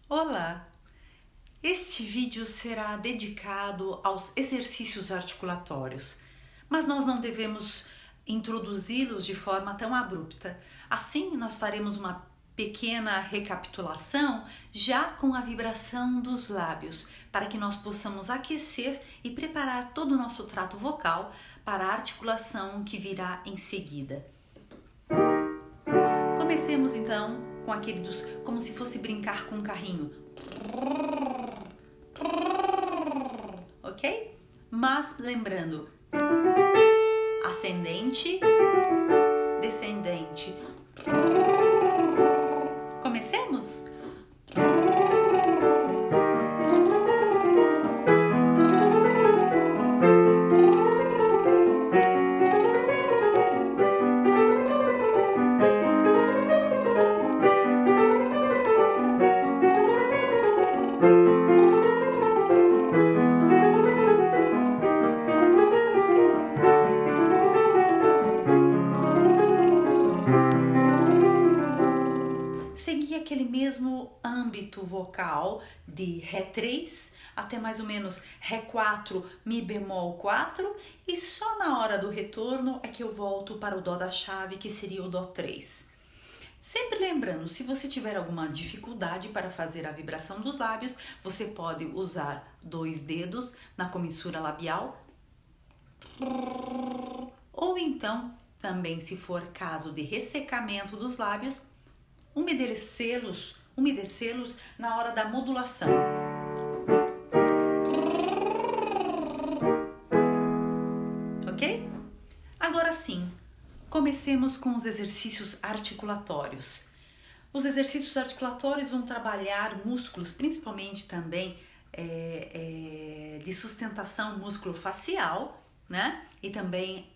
Olá! Este vídeo será dedicado aos exercícios articulatórios, mas nós não devemos introduzi-los de forma tão abrupta. Assim, nós faremos uma pequena recapitulação já com a vibração dos lábios, para que nós possamos aquecer e preparar todo o nosso trato vocal para a articulação que virá em seguida. Comecemos então com aquele dos, como se fosse brincar com um carrinho. Ok? Mas lembrando, ascendente, descendente. Comecemos? Seguir aquele mesmo âmbito vocal de Ré 3 até mais ou menos Ré 4, Mi bemol 4 e só na hora do retorno é que eu volto para o Dó da chave, que seria o Dó 3. Sempre lembrando, se você tiver alguma dificuldade para fazer a vibração dos lábios, você pode usar 2 dedos na comissura labial ou então, também se for caso de ressecamento dos lábios, umedecê-los na hora da modulação. Ok? Agora sim, comecemos com os exercícios articulatórios. Os exercícios articulatórios vão trabalhar músculos, principalmente também de sustentação músculo-facial, né? E também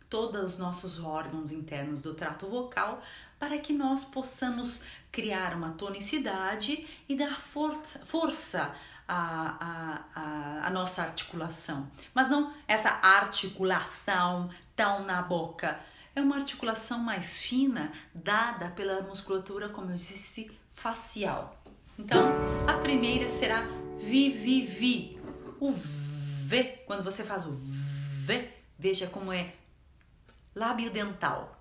todos os nossos órgãos internos do trato vocal, para que nós possamos criar uma tonicidade e dar força à nossa articulação. Mas não essa articulação tão na boca. É uma articulação mais fina, dada pela musculatura, como eu disse, facial. Então, a primeira será vi. O V, quando você faz o V, veja como é lábio dental.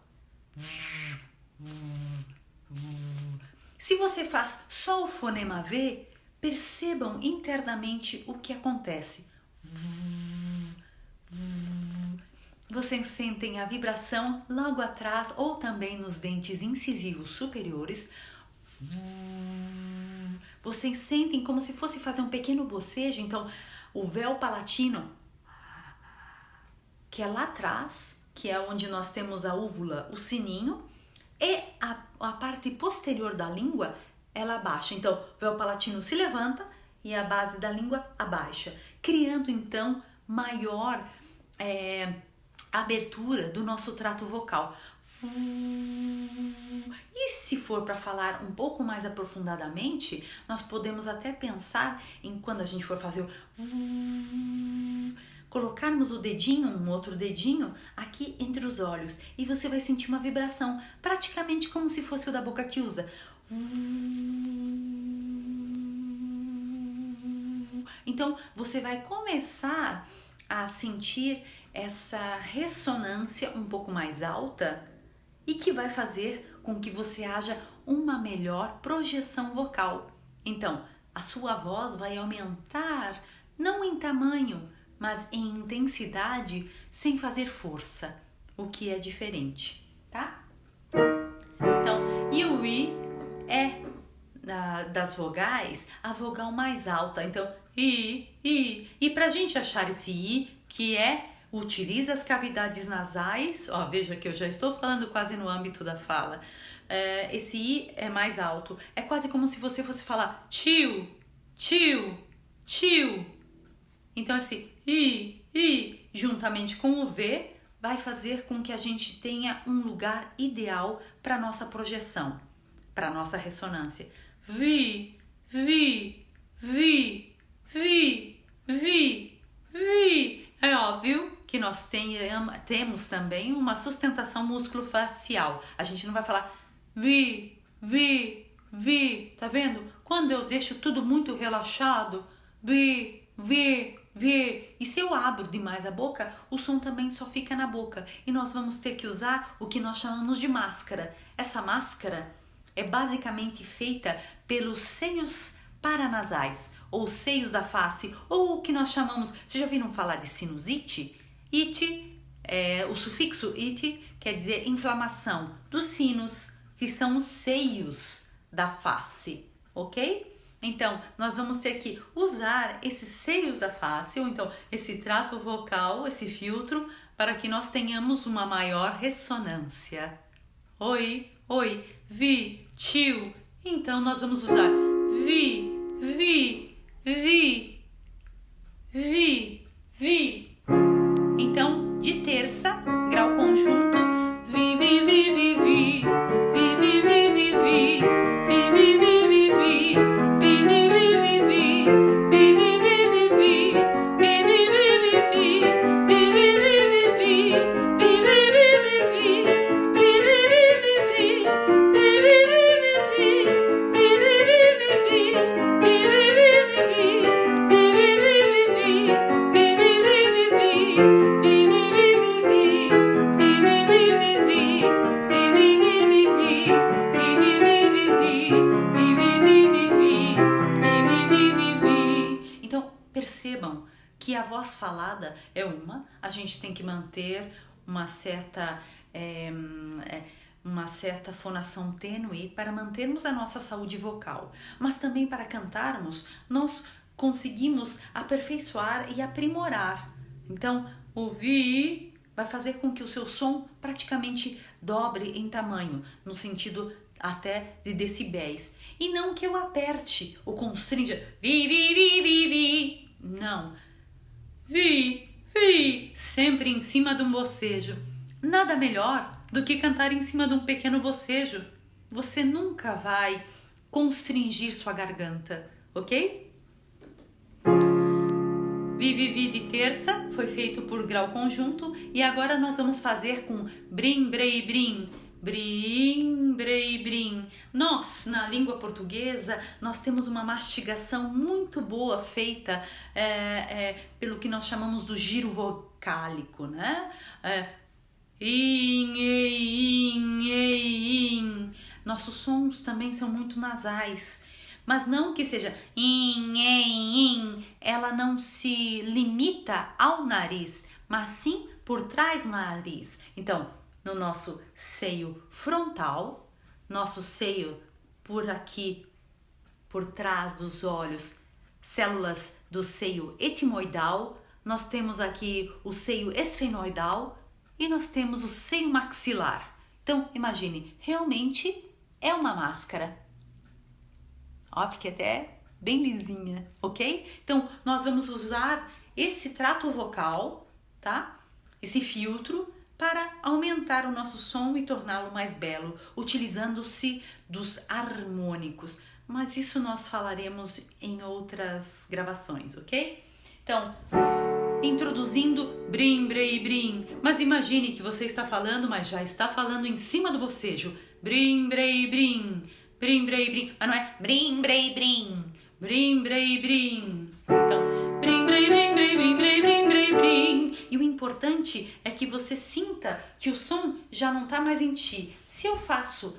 Se você faz só o fonema V, percebam internamente o que acontece. Vocês sentem a vibração logo atrás ou também nos dentes incisivos superiores. Vocês sentem como se fosse fazer um pequeno bocejo. Então, o véu palatino, que é lá atrás, que é onde nós temos a úvula, o sininho, e a parte posterior da língua, ela abaixa. Então, o véu palatino se levanta e a base da língua abaixa, criando então maior abertura do nosso trato vocal. E se for para falar um pouco mais aprofundadamente, nós podemos até pensar em quando a gente for fazer o colocarmos o dedinho, um outro dedinho, aqui entre os olhos. E você vai sentir uma vibração, praticamente como se fosse o da boca que usa. Então, você vai começar a sentir essa ressonância um pouco mais alta e que vai fazer com que você haja uma melhor projeção vocal. Então, a sua voz vai aumentar, não em tamanho, mas em intensidade, sem fazer força, o que é diferente, tá? Então, e o I é das vogais a vogal mais alta. Então, I. E pra gente achar esse I, que utiliza as cavidades nasais, ó, veja que eu já estou falando quase no âmbito da fala. Esse I é mais alto. É quase como se você fosse falar tio. Então, esse I, juntamente com o V, vai fazer com que a gente tenha um lugar ideal para nossa projeção, para nossa ressonância. Vi. É óbvio que nós temos também uma sustentação músculo-facial. A gente não vai falar vi, tá vendo? quando eu deixo tudo muito relaxado, B, V, V, e se eu abro demais a boca, o som também só fica na boca. E nós vamos ter que usar o que nós chamamos de máscara. Essa máscara é basicamente feita pelos seios paranasais, ou seios da face, ou o que nós chamamos, vocês já ouviram falar de sinusite? Ite, o sufixo ite quer dizer inflamação dos sinos, que são os seios da face, ok? Então, nós vamos ter que usar esses seios da face, ou então esse trato vocal, esse filtro, para que nós tenhamos uma maior ressonância. Oi, oi, vi, tio. Então, nós vamos usar vi, vi, vi, vi, vi. Então, de terça, grau conjunto, vi, vi, vi, vi, vi, vi, vi, vi, vi, vi, vi, vi, vi, vi, vi. Percebam que a voz falada é a gente tem que manter uma certa fonação tênue para mantermos a nossa saúde vocal, mas também para cantarmos nós conseguimos aperfeiçoar e aprimorar. Então, ouvir vai fazer com que o seu som praticamente dobre em tamanho, no sentido até de decibéis. E não que eu aperte ou constrinja, vi, vi, vi, vi, vi. Não. Vi, vi, sempre em cima de um bocejo. Nada melhor do que cantar em cima de um pequeno bocejo. Você nunca vai constringir sua garganta, ok? Vi, vi, vi de terça foi feito por grau conjunto e agora nós vamos fazer com brim, brei, brim. Brim, brei, brim. Nós, na língua portuguesa, nós temos uma mastigação muito boa feita pelo que nós chamamos do giro vocálico, né? In, ei, in, ei, in. Nossos sons também são muito nasais, mas não que seja in, ei, in. Ela não se limita ao nariz, mas sim por trás do nariz. Então, no nosso seio frontal, nosso seio por aqui, por trás dos olhos, células do seio etimoidal, nós temos aqui o seio esfenoidal e nós temos o seio maxilar. Então, imagine, realmente é uma máscara. Ó, fiquei até bem lisinha, ok? Então, nós vamos usar esse trato vocal, tá? Esse filtro, para aumentar o nosso som e torná-lo mais belo, utilizando-se dos harmônicos. Mas isso nós falaremos em outras gravações, ok? Então, introduzindo brim, brei, brim. Mas imagine que você está falando, mas já está falando em cima do bocejo. Brim, brei, brim. Brim, brei, brim. Mas não é brim, brei, brim. Brim, brei, brim. Então, brim, brei, brim, brei, brim, brei, brim, brei, brim. E o importante é que você sinta que o som já não está mais em ti. Se eu faço,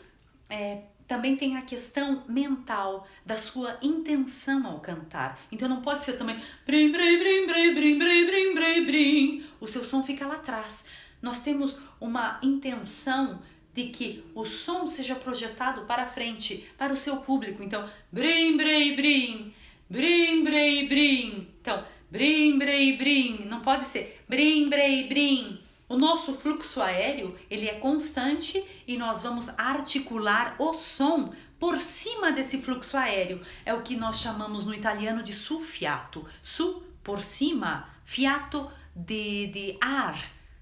também tem a questão mental da sua intenção ao cantar. Então não pode ser também brim, brei, brim, brei, brim, brei, brim, brei, brim. O seu som fica lá atrás. Nós temos uma intenção de que o som seja projetado para frente, para o seu público. Então, brim, brei, brim, brim, brei, brim. Então, brim, brei, brim. Não pode ser brim, brei, brim. O nosso fluxo aéreo, ele é constante e nós vamos articular o som por cima desse fluxo aéreo. É o que nós chamamos no italiano de sulfiato. Su, por cima, fiato de ar.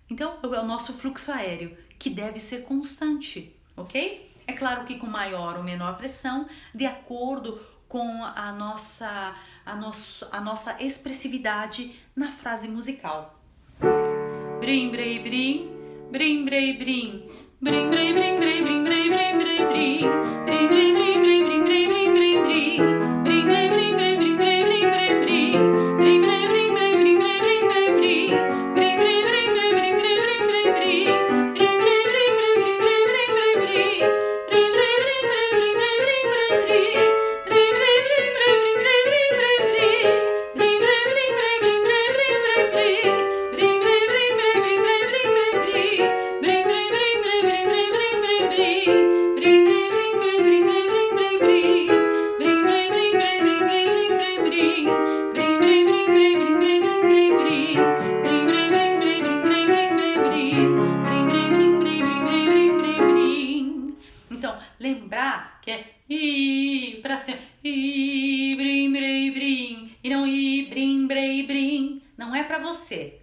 Então, é o nosso fluxo aéreo, que deve ser constante, ok? É claro que com maior ou menor pressão, de acordo com a nossa expressividade na frase musical. Brim, brei, brim, brim, brei, brim, brim, brei, brim, brei, brim, brei, brim, brei, brim, brim, brei, brim, brei, brim, brei, brim, brei, brim. i, brim, brei, brim, e não i, brim, brei, brim. Não é para você.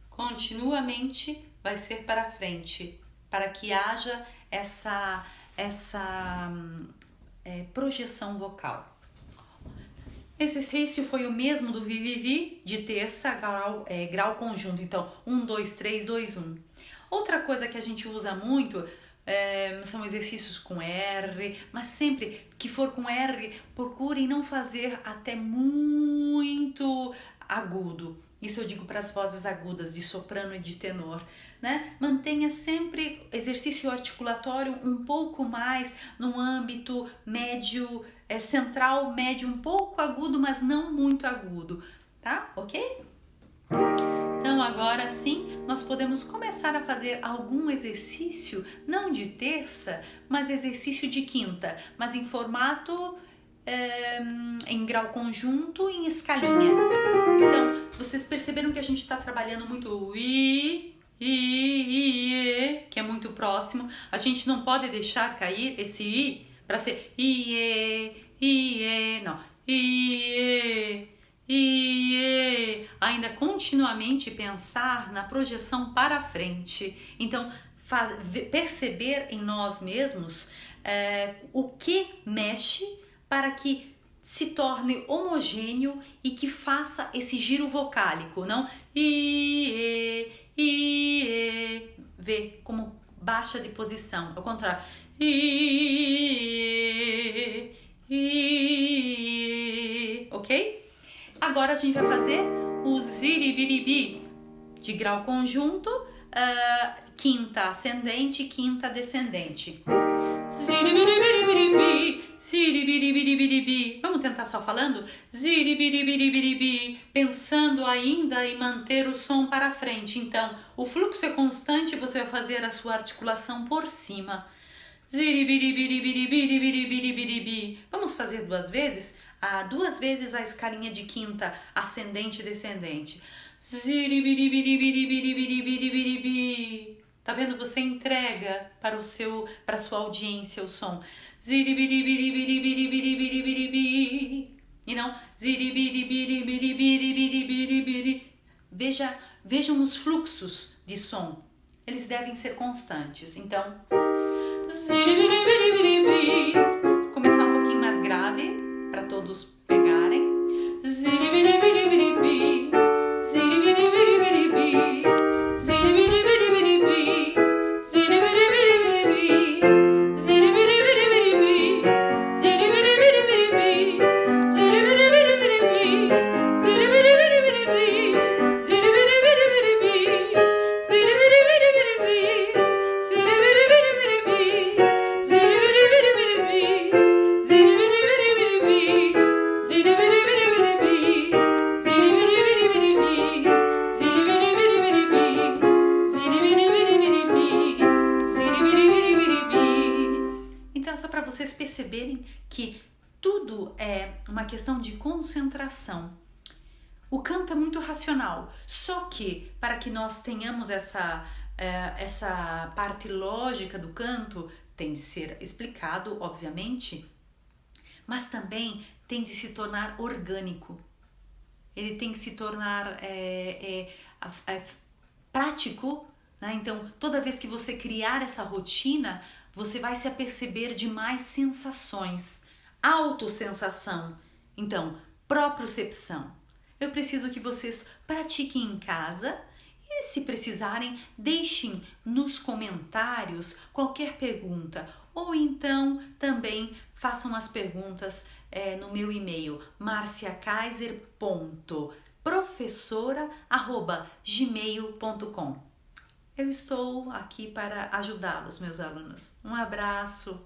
Continuamente vai ser para frente, para que haja essa projeção vocal. Esse exercício foi o mesmo do vivivi de terça, grau conjunto. Então, 1, 2, 3, 2, 1. Outra coisa que a gente usa muito são exercícios com R, mas sempre que for com R, procurem não fazer até muito agudo. Isso eu digo para as vozes agudas de soprano e de tenor, né? Mantenha sempre exercício articulatório um pouco mais no âmbito médio, central, médio, um pouco agudo, mas não muito agudo, tá? Ok? Então agora sim, nós podemos começar a fazer algum exercício, não de terça, mas exercício de quinta, mas em formato em grau conjunto e em escalinha. Então, vocês perceberam que a gente está trabalhando muito o i, que é muito próximo. A gente não pode deixar cair esse i para ser não, ainda continuamente pensar na projeção para frente. Então, perceber em nós mesmos o que mexe para que se torne homogêneo e que faça esse giro vocálico, não? Vê como baixa de posição, ao contrário. Ok? Agora a gente vai fazer o ziribiribi de grau conjunto, quinta ascendente, quinta descendente. Ziribiribiribi, ziribiribiribi. Vamos tentar só falando? Ziribiribiribi, pensando ainda em manter o som para frente. Então, o fluxo é constante, você vai fazer a sua articulação por cima. Ziribiribiribiribiribiribiribi. Vamos fazer duas vezes a escalinha de quinta, ascendente e descendente. Ziribiribiribiribiribiribi. Tá vendo? Você entrega para a sua audiência o som. Ziribiribiribiribiribiribiribi. E não ziribiribiribiribiribiribiri. Vejam os fluxos de som. Eles devem ser constantes. Então, ziribiribiribiribi. Começar um pouquinho mais grave para todos pegarem. Ziribiribiribiribi. Ziribiribiribiribi. Ziribiribiribiribi. Ziribiribiribiribi. Ziribiribiribiribi. Ziribiribiribiribi. Ziribiribiribiribi. Ziribiribiribiribi. Ziribiribiribiribi. Ziribiribiribiribi. Ziribiribiribiribi. Ziribiribiribiribi. Ziribiribiribiribi. Ziribiribiribiribi. Então, só para vocês perceberem que tudo é uma questão de concentração. O canto é muito racional, só que para que nós tenhamos essa parte lógica do canto, tem de ser explicado, obviamente, mas também tem de se tornar orgânico. Ele tem que se tornar prático, né? Então, toda vez que você criar essa rotina, você vai se aperceber de mais sensações, autossensação, então, propriocepção. Eu preciso que vocês pratiquem em casa e, se precisarem, deixem nos comentários qualquer pergunta, ou então também façam as perguntas no meu e-mail marciakaiser.professora@gmail.com. Eu estou aqui para ajudá-los, meus alunos. Um abraço.